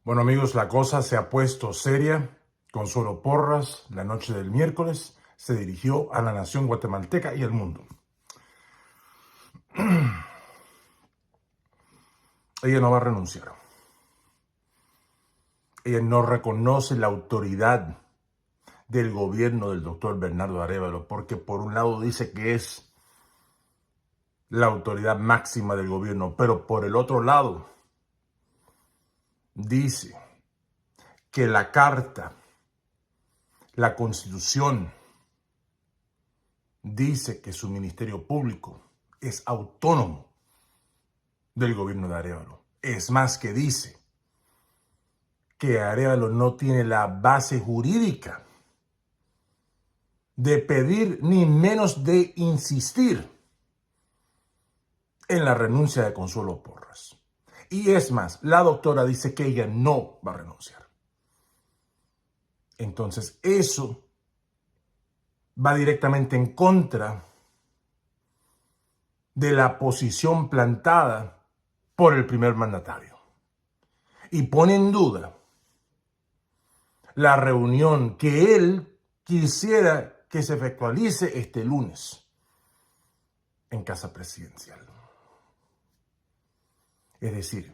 Bueno amigos, la cosa se ha puesto seria. Consuelo Porras, la noche del miércoles, se dirigió a la nación guatemalteca y al mundo. Ella no va a renunciar. Ella no reconoce la autoridad del gobierno del doctor Bernardo Arévalo, porque por un lado dice que es la autoridad máxima del gobierno, pero por el otro lado dice que la Carta, la Constitución, dice que su ministerio público es autónomo del gobierno de Arévalo. Es más, que dice que Arévalo no tiene la base jurídica de pedir ni menos de insistir en la renuncia de Consuelo Porras. Y es más, la doctora dice que ella no va a renunciar. Entonces eso va directamente en contra de la posición plantada por el primer mandatario y pone en duda la reunión que él quisiera que se efectualice este lunes en Casa Presidencial. Es decir,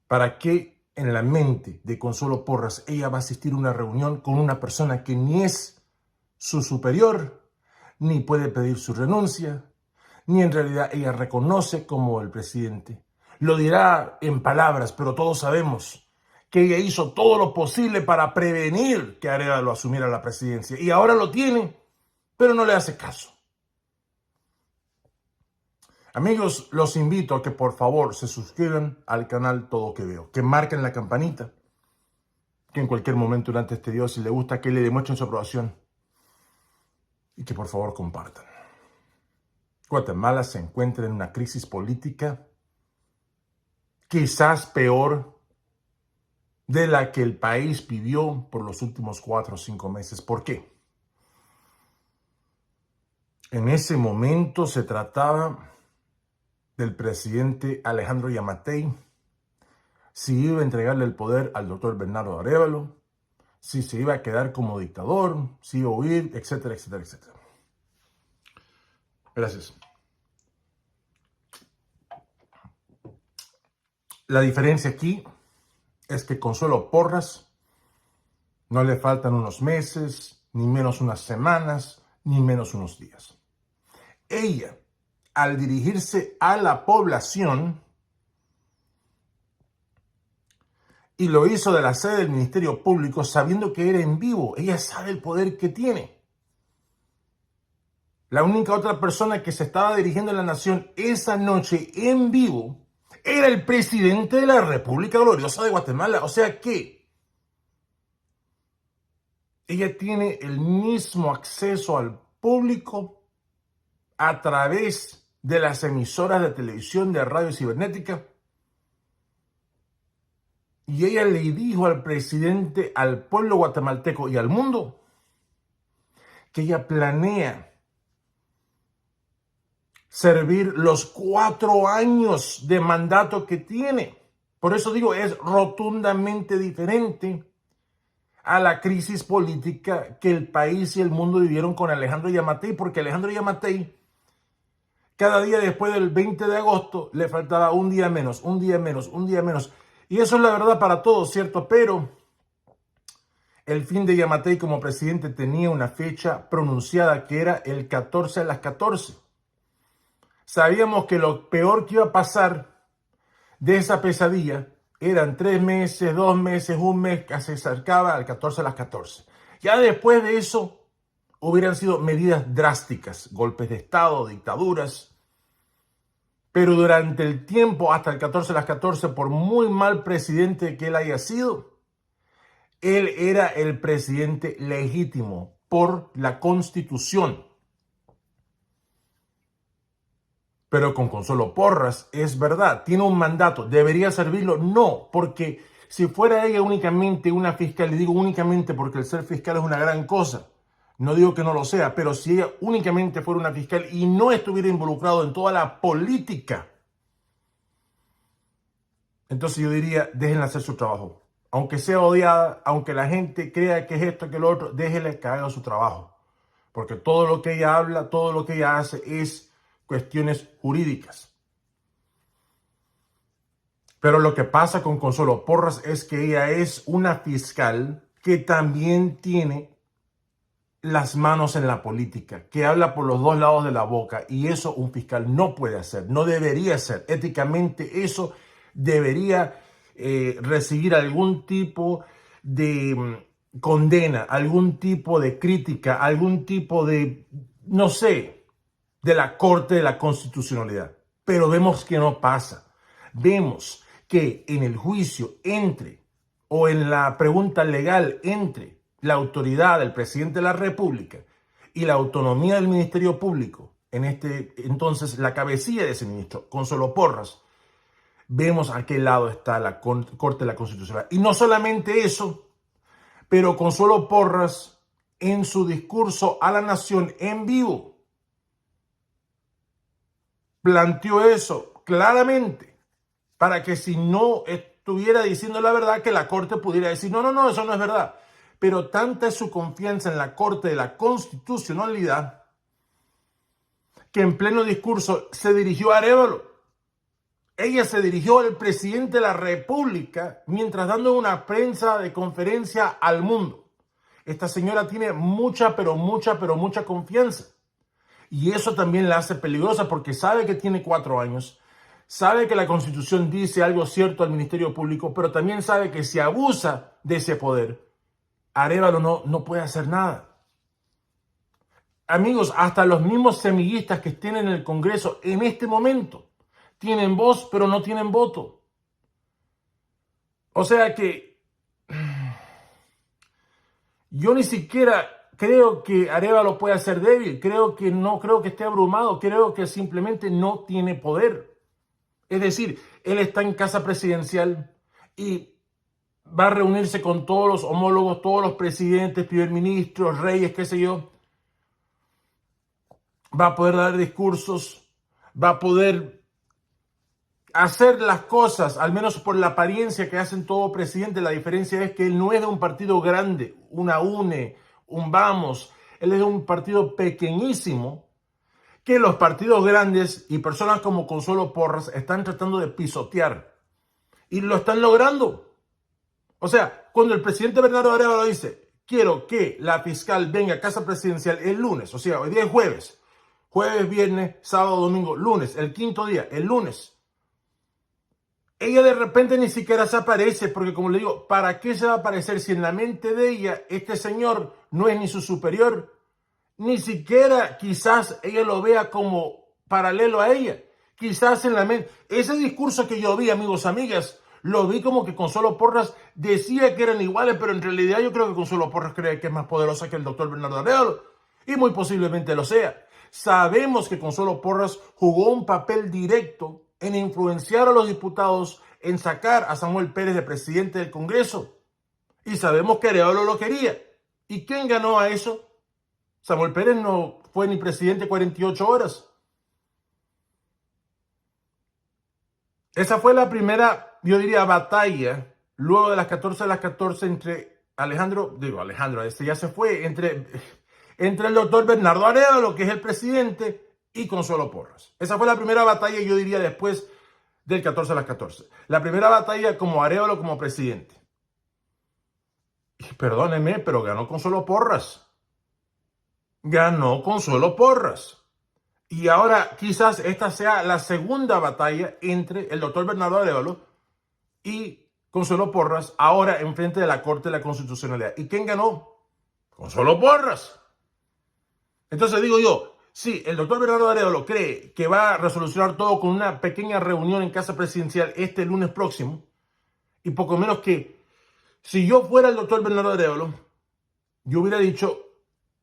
¿para qué en la mente de Consuelo Porras ella va a asistir a una reunión con una persona que ni es su superior, ni puede pedir su renuncia, ni en realidad ella reconoce como el presidente? Lo dirá en palabras, pero todos sabemos que ella hizo todo lo posible para prevenir que Arévalo asumiera la presidencia. Y ahora lo tiene, pero no le hace caso. Amigos, los invito a que por favor se suscriban al canal Todo Que Veo, que marquen la campanita, que en cualquier momento durante este video, si les gusta, que le demuestren su aprobación y que por favor compartan. Guatemala se encuentra en una crisis política quizás peor de la que el país vivió por los últimos 4 o 5 meses. ¿Por qué? En ese momento se trataba del presidente Alejandro Yamatei, si iba a entregarle el poder al doctor Bernardo Arévalo, si se iba a quedar como dictador, si iba a huir, etcétera, etcétera, etcétera. Gracias. La diferencia aquí es que Consuelo Porras no le faltan unos meses, ni menos unas semanas, ni menos unos días. Ella, al dirigirse a la población, y lo hizo de la sede del Ministerio Público sabiendo que era en vivo. Ella sabe el poder que tiene. La única otra persona que se estaba dirigiendo a la nación esa noche en vivo era el presidente de la República Gloriosa de Guatemala. O sea que ella tiene el mismo acceso al público a través de las emisoras de televisión, de radio cibernética. Y ella le dijo al presidente, al pueblo guatemalteco y al mundo que ella planea servir los 4 años de mandato que tiene. Por eso digo, es rotundamente diferente a la crisis política que el país y el mundo vivieron con Alejandro Yamatei, porque Alejandro Yamatei, cada día después del 20 de agosto, le faltaba un día menos, un día menos, un día menos. Y eso es la verdad para todos, ¿cierto? Pero el fin de Yamatei como presidente tenía una fecha pronunciada que era el 14 a las 14. Sabíamos que lo peor que iba a pasar de esa pesadilla eran 3 meses, 2 meses, 1 mes, que se acercaba al 14 a las 14. Ya después de eso hubieran sido medidas drásticas, golpes de Estado, dictaduras. Pero durante el tiempo, hasta el 14 a las 14, por muy mal presidente que él haya sido, él era el presidente legítimo por la Constitución. Pero con Consuelo Porras, es verdad, tiene un mandato, ¿debería servirlo? No, porque si fuera ella únicamente una fiscal, y digo únicamente porque el ser fiscal es una gran cosa, no digo que no lo sea, pero si ella únicamente fuera una fiscal y no estuviera involucrado en toda la política Entonces yo diría, déjenla hacer su trabajo. Aunque sea odiada, aunque la gente crea que es esto, que lo otro, déjenle que haga su trabajo. Porque todo lo que ella habla, todo lo que ella hace es cuestiones jurídicas. Pero lo que pasa con Consuelo Porras es que ella es una fiscal que también tiene las manos en la política, que habla por los dos lados de la boca, y eso un fiscal no puede hacer, no debería hacer. Éticamente eso debería recibir algún tipo de condena, algún tipo de crítica, algún tipo de, no sé, de la Corte de la Constitucionalidad. Pero vemos que no pasa. Vemos que en el juicio entre, o en la pregunta legal entre la autoridad del presidente de la República y la autonomía del Ministerio Público, en este entonces la cabecilla de ese ministro, Consuelo Porras, vemos a qué lado está la Corte de la Constitucionalidad. Y no solamente eso, pero Consuelo Porras en su discurso a la nación en vivo planteó eso claramente, para que si no estuviera diciendo la verdad, que la Corte pudiera decir, no, no, no, eso no es verdad. Pero tanta es su confianza en la Corte de la Constitucionalidad que en pleno discurso se dirigió a Arévalo. Ella se dirigió al presidente de la República mientras dando una prensa de conferencia al mundo. Esta señora tiene mucha, pero mucha confianza. Y eso también la hace peligrosa porque sabe que tiene 4 años, sabe que la Constitución dice algo cierto al Ministerio Público, pero también sabe que si abusa de ese poder, Arévalo no puede hacer nada. Amigos, hasta los mismos semillistas que estén en el Congreso en este momento tienen voz, pero no tienen voto. O sea que yo ni siquiera creo que Arévalo pueda ser débil, no creo que esté abrumado, creo que simplemente no tiene poder. Es decir, él está en casa presidencial y va a reunirse con todos los homólogos, todos los presidentes, primer ministros, reyes, qué sé yo. Va a poder dar discursos, va a poder hacer las cosas, al menos por la apariencia que hacen todo presidente. La diferencia es que él no es de un partido grande, una UNE, un Vamos. Él es de un partido pequeñísimo que los partidos grandes y personas como Consuelo Porras están tratando de pisotear. Y lo están logrando. O sea, cuando el presidente Bernardo Arévalo dice, quiero que la fiscal venga a casa presidencial el lunes, o sea, hoy día es jueves, viernes, sábado, domingo, lunes, el quinto día, el lunes. Ella de repente ni siquiera se aparece, porque como le digo, ¿para qué se va a aparecer si en la mente de ella este señor no es ni su superior? Ni siquiera quizás ella lo vea como paralelo a ella. Quizás en la mente, ese discurso que yo vi, amigos, amigas, lo vi como que Consuelo Porras decía que eran iguales, pero en realidad yo creo que Consuelo Porras cree que es más poderosa que el doctor Bernardo Arévalo, y muy posiblemente lo sea. Sabemos que Consuelo Porras jugó un papel directo en influenciar a los diputados en sacar a Samuel Pérez de presidente del Congreso. Y sabemos que Arévalo lo quería. ¿Y quién ganó a eso? Samuel Pérez no fue ni presidente 48 horas. Esa fue la primera, yo diría, batalla, luego de las 14 de las 14 entre Alejandro, este ya se fue, entre el doctor Bernardo Arévalo, que es el presidente, y Consuelo Porras. Esa fue la primera batalla, yo diría, después del 14 a las 14. La primera batalla como Arévalo como presidente. Y perdónenme, pero ganó Consuelo Porras. Ganó Consuelo Porras. Y ahora quizás esta sea la segunda batalla entre el doctor Bernardo Arévalo y Consuelo Porras, ahora en frente de la Corte de la Constitucionalidad. ¿Y quién ganó? Consuelo Porras. Entonces digo yo, sí, el doctor Bernardo Arévalo cree que va a resolucionar todo con una pequeña reunión en casa presidencial este lunes próximo, y poco menos que si yo fuera el doctor Bernardo Arévalo, yo hubiera dicho,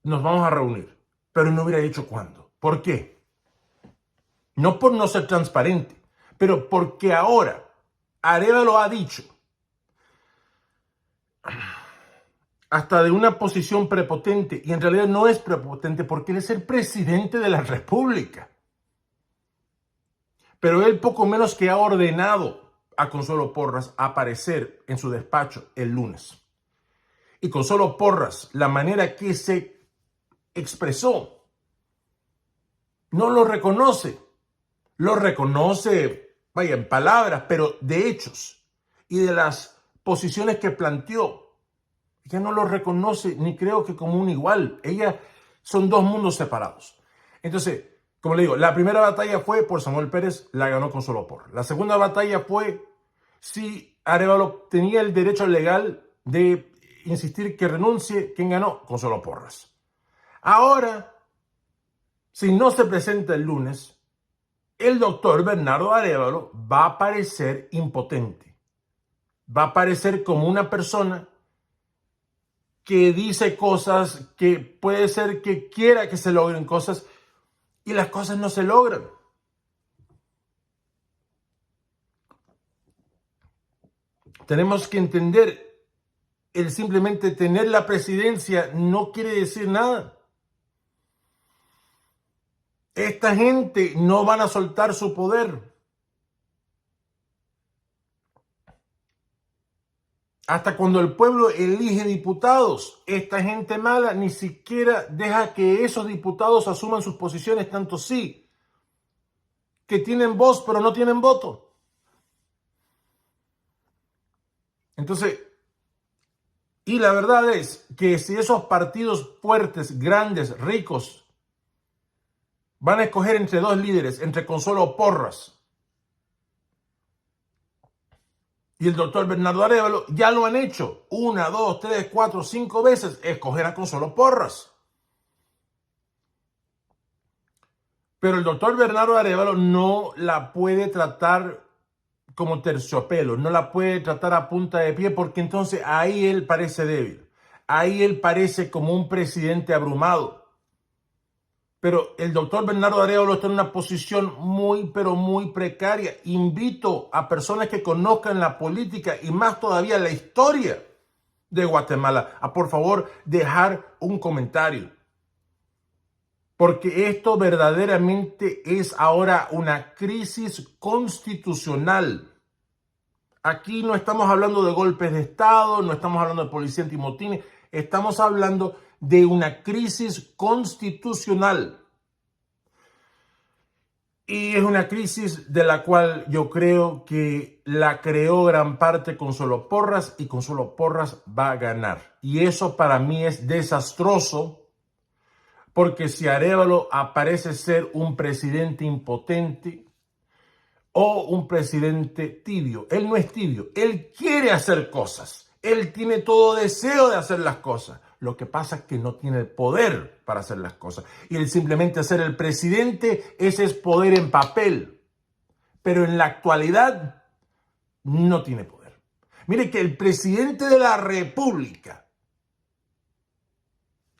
nos vamos a reunir, pero no hubiera dicho cuándo. ¿Por qué? No por no ser transparente, pero porque ahora Arévalo ha dicho, hasta de una posición prepotente, y en realidad no es prepotente porque él es el presidente de la República. Pero él poco menos que ha ordenado a Consuelo Porras aparecer en su despacho el lunes. Y Consuelo Porras, la manera que se expresó, no lo reconoce. Lo reconoce, vaya, en palabras, pero de hechos y de las posiciones que planteó. Ella no lo reconoce ni creo que como un igual. Ella son dos mundos separados. Entonces, como le digo, la primera batalla fue por Samuel Pérez, la ganó Consuelo Porras. La segunda batalla fue si Arévalo tenía el derecho legal de insistir que renuncie. ¿Quién ganó? Consuelo Porras. Ahora, si no se presenta el lunes, el doctor Bernardo Arévalo va a parecer impotente. Va a parecer como una persona que dice cosas, que puede ser que quiera que se logren cosas y las cosas no se logran. Tenemos que entender, el simplemente tener la presidencia no quiere decir nada. Esta gente no van a soltar su poder. Hasta cuando el pueblo elige diputados, esta gente mala ni siquiera deja que esos diputados asuman sus posiciones, tanto sí, que tienen voz pero no tienen voto. Entonces, y la verdad es que si esos partidos fuertes, grandes, ricos, van a escoger entre dos líderes, entre Consuelo Porras y el doctor Bernardo Arévalo, ya lo han hecho 1, 2, 3, 4, 5 veces, escoger a Consuelo Porras. Pero el doctor Bernardo Arévalo no la puede tratar como terciopelo, no la puede tratar a punta de pie, porque entonces ahí él parece débil. Ahí él parece como un presidente abrumado. Pero el doctor Bernardo Arévalo está en una posición muy, pero muy precaria. Invito a personas que conozcan la política y más todavía la historia de Guatemala a, por favor, dejar un comentario. Porque esto verdaderamente es ahora una crisis constitucional. Aquí no estamos hablando de golpes de Estado, no estamos hablando de policía antimotines, estamos hablando de una crisis constitucional. Y es una crisis de la cual yo creo que la creó gran parte Consuelo Porras y Consuelo Porras va a ganar. Y eso para mí es desastroso, porque si Arévalo aparece ser un presidente impotente o un presidente tibio, él no es tibio, él quiere hacer cosas, él tiene todo deseo de hacer las cosas. Lo que pasa es que no tiene el poder para hacer las cosas. Y el simplemente ser el presidente, ese es poder en papel. Pero en la actualidad no tiene poder. Mire que el presidente de la República,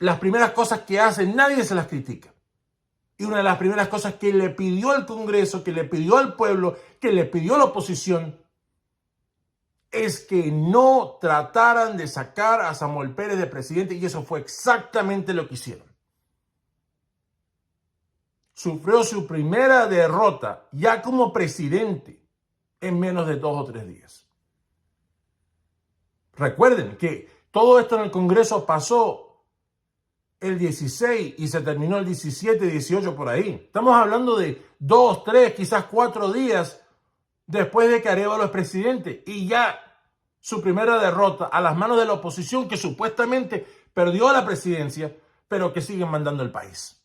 las primeras cosas que hace, nadie se las critica. Y una de las primeras cosas que le pidió al Congreso, que le pidió al pueblo, que le pidió a la oposición, es que no trataran de sacar a Samuel Pérez de presidente, y eso fue exactamente lo que hicieron. Sufrió su primera derrota ya como presidente en menos de 2 o 3 días. Recuerden que todo esto en el Congreso pasó el 16 y se terminó el 17, 18 por ahí. Estamos hablando de 2, 3, quizás 4 días después de que Arévalo es presidente, y ya su primera derrota a las manos de la oposición, que supuestamente perdió la presidencia, pero que siguen mandando el país.